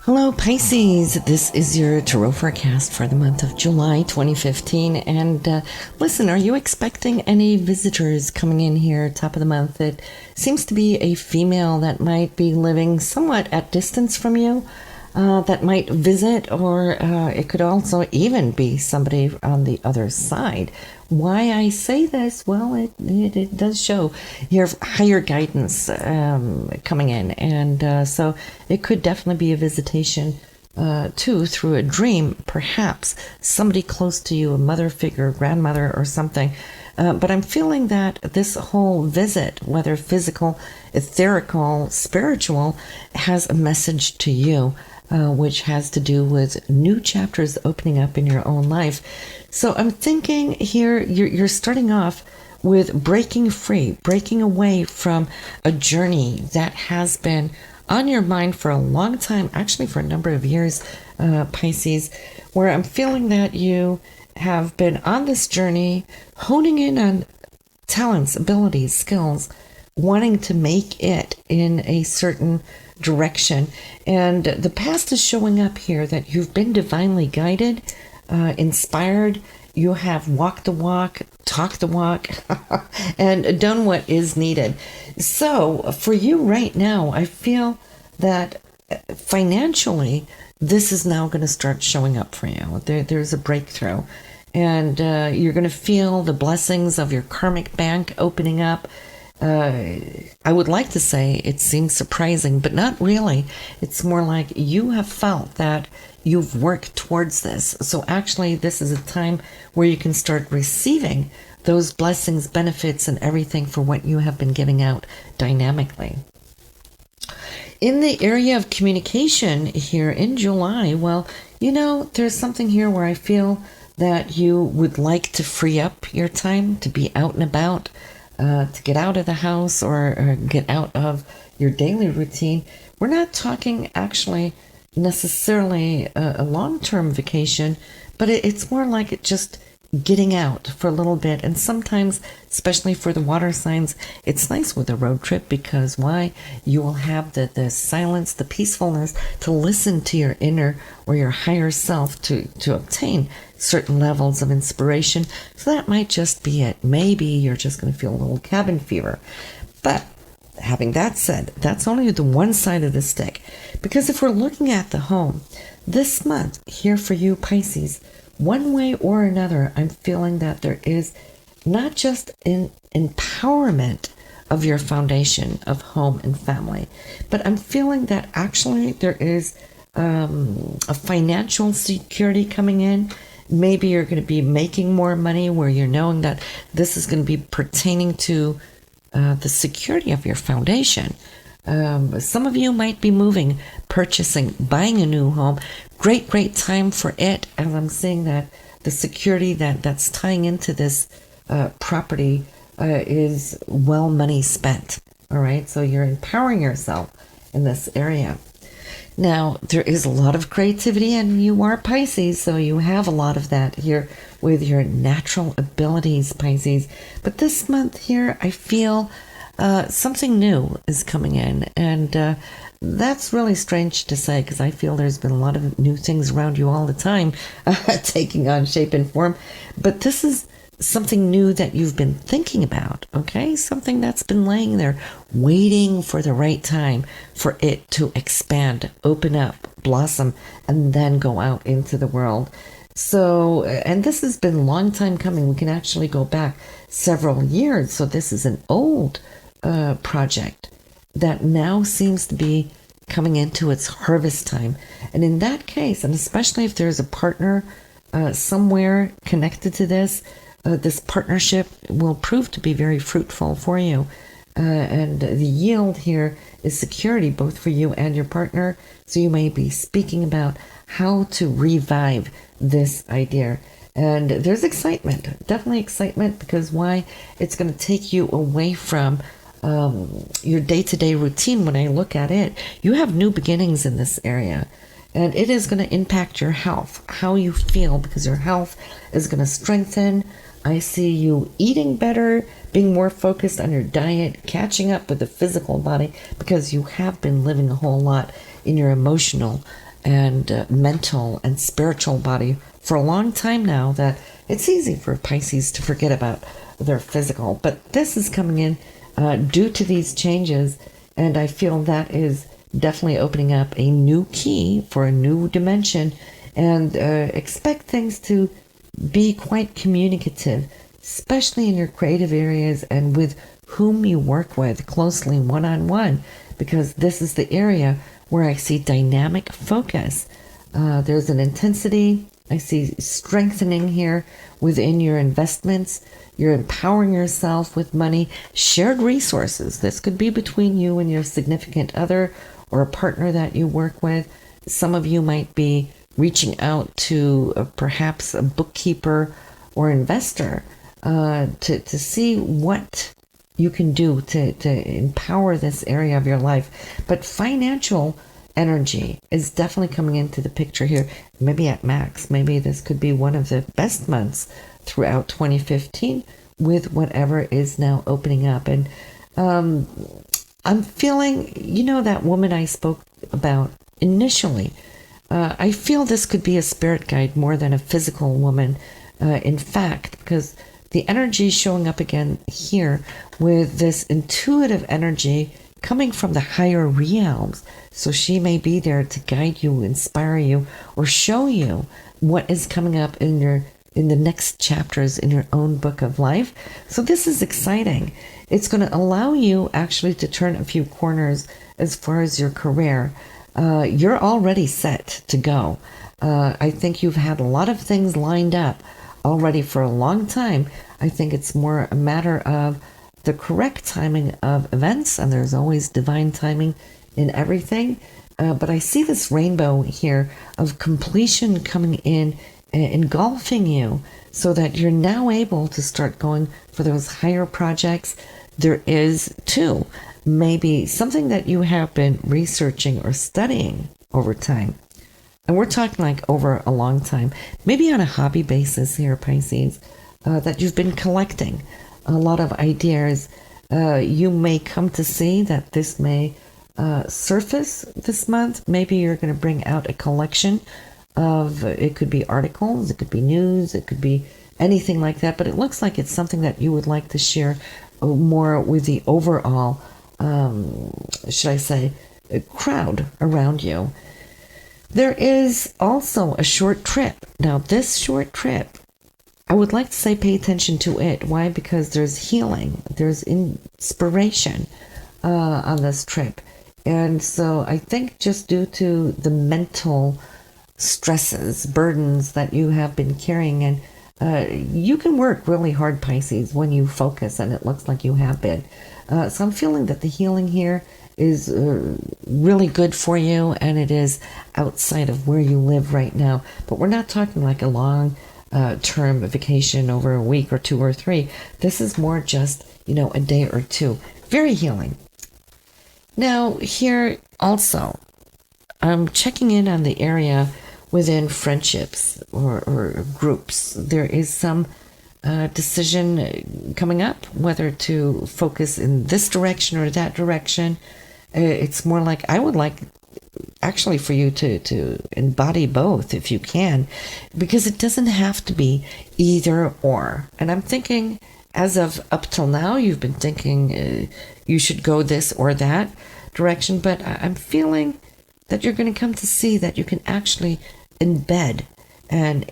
Hello Pisces, this is your tarot forecast for the month of July 2015. And listen, are you expecting any visitors coming in here top of the month? It seems to be a female that might be living somewhat at distance from you, that might visit, or it could also even be somebody on the other side. Why I say this? Well, it does show your higher guidance coming in, and so it could definitely be a visitation too, through a dream, perhaps somebody close to you, a mother figure, grandmother or something. But I'm feeling that this whole visit, whether physical, etherical, spiritual, has a message to you, which has to do with new chapters opening up in your own life. So I'm thinking here, you're starting off with breaking free, breaking away from a journey that has been on your mind for a long time, actually for a number of years, Pisces, where I'm feeling that you have been on this journey, honing in on talents, abilities, skills, wanting to make it in a certain direction. And the past is showing up here that you've been divinely guided, inspired. You have walked the walk, talked the walk, and done what is needed. So for you right now, I feel that financially, this is now going to start showing up for you. There's a breakthrough. And you're going to feel the blessings of your karmic bank opening up. I would like to say it seems surprising, but not really. It's more like you have felt that you've worked towards this. So actually, this is a time where you can start receiving those blessings, benefits, and everything for what you have been giving out dynamically. In the area of communication here in July, well, there's something here where I feel that you would like to free up your time to be out and about, to get out of the house or get out of your daily routine. We're not talking actually necessarily a long-term vacation, but it's more like it just getting out for a little bit. And sometimes, especially for the water signs, it's nice with a road trip because why? You will have the silence, the peacefulness to listen to your inner or your higher self to obtain certain levels of inspiration. So that might just be it. Maybe you're just going to feel a little cabin fever. But having that said, that's only the one side of the stick. Because if we're looking at the home, this month here for you, Pisces, one way or another, I'm feeling that there is not just an empowerment of your foundation of home and family, but I'm feeling that actually there is a financial security coming in. Maybe you're going to be making more money where you're knowing that this is going to be pertaining to the security of your foundation. Some of you might be moving, purchasing, buying a new home. Great time for it. As I'm seeing that the security that's tying into this property is well money spent. All right. So you're empowering yourself in this area. Now, there is a lot of creativity, and you are Pisces, so you have a lot of that here with your natural abilities, Pisces. But this month here, I feel something new is coming in, and that's really strange to say because I feel there's been a lot of new things around you all the time taking on shape and form. But this is something new that you've been thinking about, okay? Something that's been laying there, waiting for the right time for it to expand, open up, blossom, and then go out into the world. So, and this has been a long time coming. We can actually go back several years. So this is an old project that now seems to be coming into its harvest time. And in that case, and especially if there's a partner somewhere connected to this, this partnership will prove to be very fruitful for you. And the yield here is security, both for you and your partner. So you may be speaking about how to revive this idea. And there's excitement, definitely excitement, because why? It's going to take you away from your day-to-day routine. When I look at it, you have new beginnings in this area. And it is going to impact your health, how you feel, because your health is going to strengthen. I see you eating better, being more focused on your diet, catching up with the physical body, because you have been living a whole lot in your emotional and mental and spiritual body for a long time now, that it's easy for Pisces to forget about their physical. But this is coming in due to these changes, and I feel that is definitely opening up a new key for a new dimension, and expect things to be quite communicative, especially in your creative areas and with whom you work with closely one-on-one, because this is the area where I see dynamic focus. There's an intensity. I see strengthening here within your investments. You're empowering yourself with money, shared resources. This could be between you and your significant other or a partner that you work with. Some of you might be reaching out to perhaps a bookkeeper or investor to see what you can do to empower this area of your life. But financial energy is definitely coming into the picture here, maybe at max. Maybe this could be one of the best months throughout 2015 with whatever is now opening up. And I'm feeling, that woman I spoke about initially, I feel this could be a spirit guide more than a physical woman, in fact, because the energy is showing up again here with this intuitive energy coming from the higher realms. So she may be there to guide you, inspire you, or show you what is coming up in the next chapters in your own book of life. So this is exciting. It's going to allow you actually to turn a few corners as far as your career. You're already set to go. I think you've had a lot of things lined up already for a long time. I think it's more a matter of the correct timing of events, and there's always divine timing in everything. But I see this rainbow here of completion coming in, engulfing you, so that you're now able to start going for those higher projects. There is, too, maybe something that you have been researching or studying over time. And we're talking like over a long time, maybe on a hobby basis here, Pisces, that you've been collecting a lot of ideas. You may come to see that this may surface this month. Maybe you're going to bring out a collection of, it could be articles, it could be news, it could be anything like that. But it looks like it's something that you would like to share more with the overall, should I say, crowd around you. There is also a short trip. Now, this short trip, I would like to say pay attention to it. Why? Because there's healing, there's inspiration on this trip. And so I think just due to the mental stresses, burdens that you have been carrying, and you can work really hard, Pisces, when you focus, and it looks like you have been. So I'm feeling that the healing here is really good for you, and it is outside of where you live right now. But we're not talking like a long term vacation over a week or 2 or 3. This is more just, a day or 2. Very healing. Now, here also, I'm checking in on the area within friendships or groups. There is some decision coming up, whether to focus in this direction or that direction. It's more like, I would like actually for you to embody both if you can, because it doesn't have to be either or. And I'm thinking, as of up till now, you've been thinking you should go this or that direction, but I'm feeling that you're going to come to see that you can actually embed and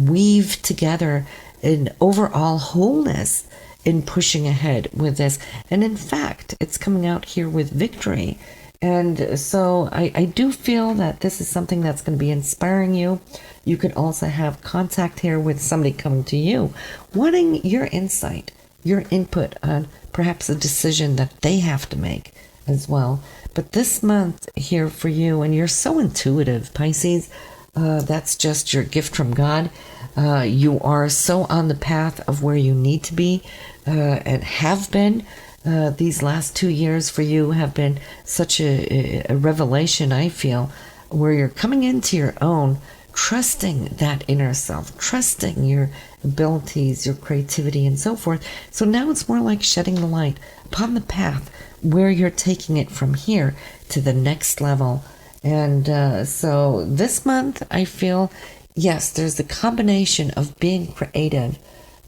weave together an overall wholeness in pushing ahead with this. And in fact, it's coming out here with victory. And so I do feel that this is something that's going to be inspiring you. You could also have contact here with somebody coming to you, wanting your insight, your input on perhaps a decision that they have to make as well. But this month here for you, and you're so intuitive, Pisces, that's just your gift from God. You are so on the path of where you need to be and have been. These last 2 years for you have been such a revelation, I feel, where you're coming into your own, trusting that inner self, trusting your abilities, your creativity, and so forth. So now it's more like shedding the light upon the path where you're taking it from here to the next level. And so this month, I feel, yes, there's the combination of being creative,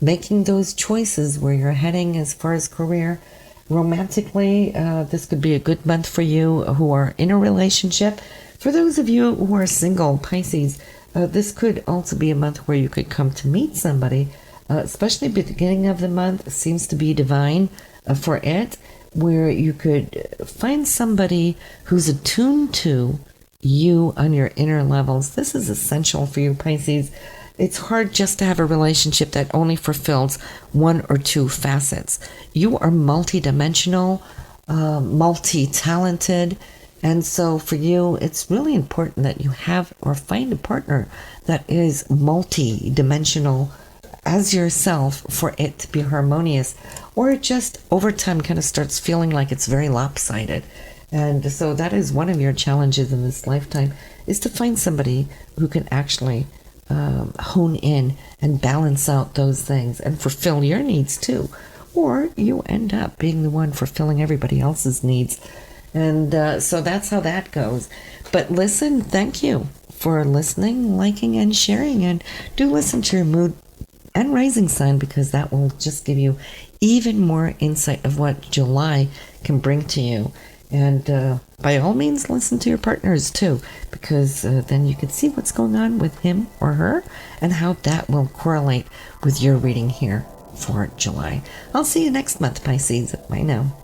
making those choices where you're heading as far as career. Romantically, this could be a good month for you who are in a relationship. For those of you who are single, Pisces, this could also be a month where you could come to meet somebody, especially at the beginning of the month. Seems to be divine for it, where you could find somebody who's attuned to you on your inner levels. This is essential for you, Pisces. It's hard just to have a relationship that only fulfills one or two facets. You are multidimensional, multi-talented, and so for you, it's really important that you have or find a partner that is multi-dimensional as yourself for it to be harmonious, or it just over time kind of starts feeling like it's very lopsided. And so that is one of your challenges in this lifetime, is to find somebody who can actually hone in and balance out those things and fulfill your needs too. Or you end up being the one fulfilling everybody else's needs. And so that's how that goes. But listen, thank you for listening, liking, and sharing. And do listen to your mood and rising sign, because that will just give you even more insight of what July can bring to you. And by all means, listen to your partners too, because then you can see what's going on with him or her and how that will correlate with your reading here for July. I'll see you next month, Pisces. Bye now.